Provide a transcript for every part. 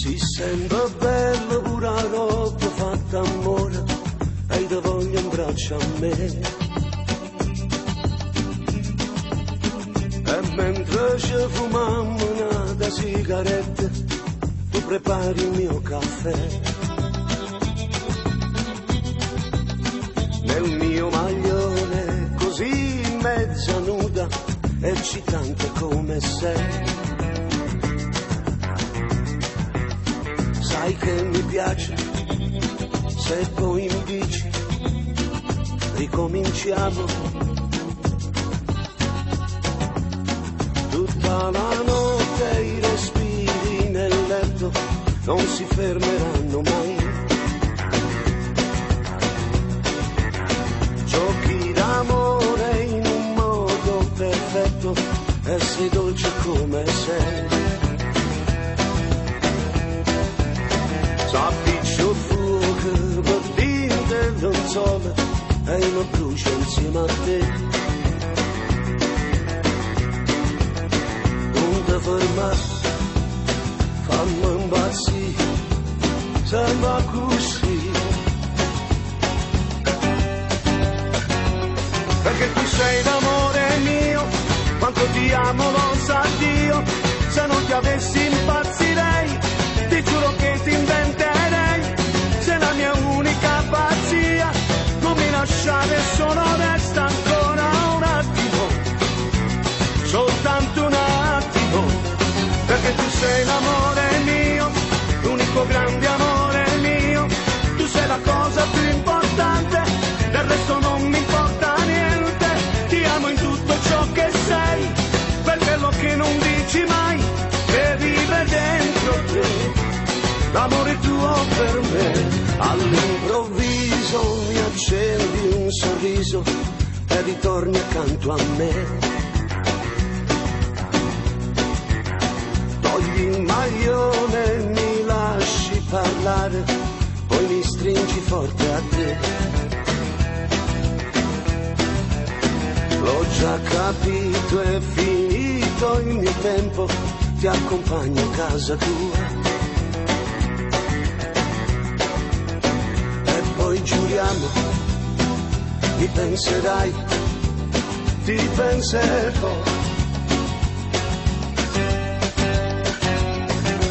Si sembra bello pure la notte fatta amore e ti voglio in braccio a me. E mentre ci fumammo una sigaretta, tu prepari il mio caffè. Nel mio maglione così mezza nuda, eccitante come sei. Sai che mi piace, se poi mi dici ricominciamo. Tutta la notte i respiri nel letto non si fermeranno mai. Giochi d'amore in un modo perfetto e sei dolce come sei. S'appiccio fuoco per dire non sole e non brucia insieme a te. Non ti fermare, fammi impazzire, sembra così. Perché tu sei l'amore mio, quanto ti amo lo sa Dio. Se non ti avessi impazzirei, ti giuro che ti inventerei. Sei la mia unica pazzia, non mi lasciare solo, resta ancora un attimo, soltanto un attimo. Perché tu sei l'amore mio, l'unico grande amore mio. Tu sei la cosa più importante, del resto non mi importa niente. Ti amo in tutto ciò che sei, per quello che non dici mai, che vive dentro te. L'amore tuo per me. All'improvviso mi accendi un sorriso e ritorni accanto a me. Togli il maglione, mi lasci parlare, poi mi stringi forte a te. L'ho già capito, è finito il mio tempo, ti accompagno a casa tua. Poi giuriamo, mi penserai, ti penserò.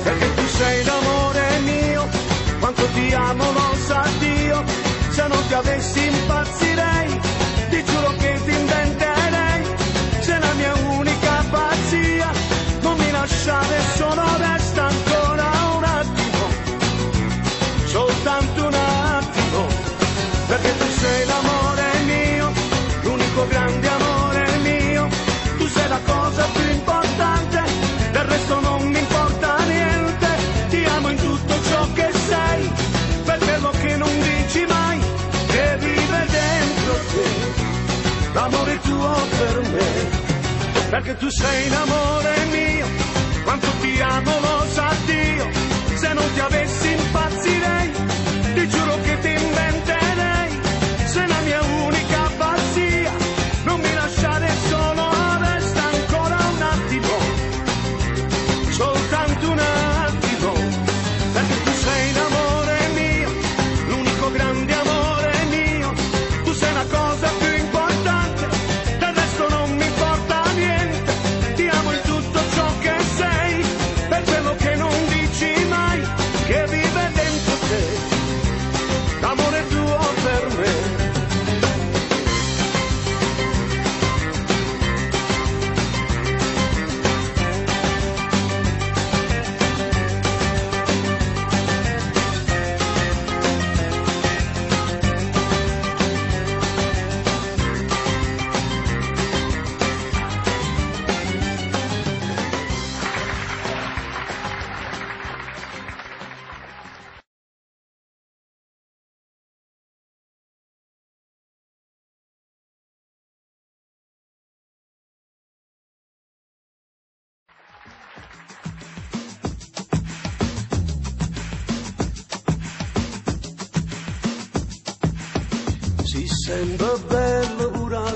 Perché tu sei l'amore mio, quanto ti amo lo sa Dio. Se non ti avessi impazzirei, ti giuro che ti inventerei. Sei la mia unica pazzia, non mi lasciare solo, resta ancora un attimo, soltanto un attimo. Perché tu sei l'amore mio, l'unico grande amore mio. Tu sei la cosa più importante, del resto non mi importa niente. Ti amo in tutto ciò che sei, per quello che non dici mai, che vive dentro te. L'amore tuo per me. Perché tu sei l'amore mio, quanto ti amo lo sa Dio. Se non ti avessi impazzirei, ti giuro che ti inventerei. Sei la mia unica pazzia, non mi lasciare solo, resta ancora un attimo, soltanto un attimo. Perché tu sei l'amore mio, l'unico grande amore mio. Tu sei la cosa più importante, del resto non mi importa niente. Ti amo in tutto ciò che sei, per quello che non dici mai, che vive dentro te. L'amore tuo per me. Si sembra bello pure la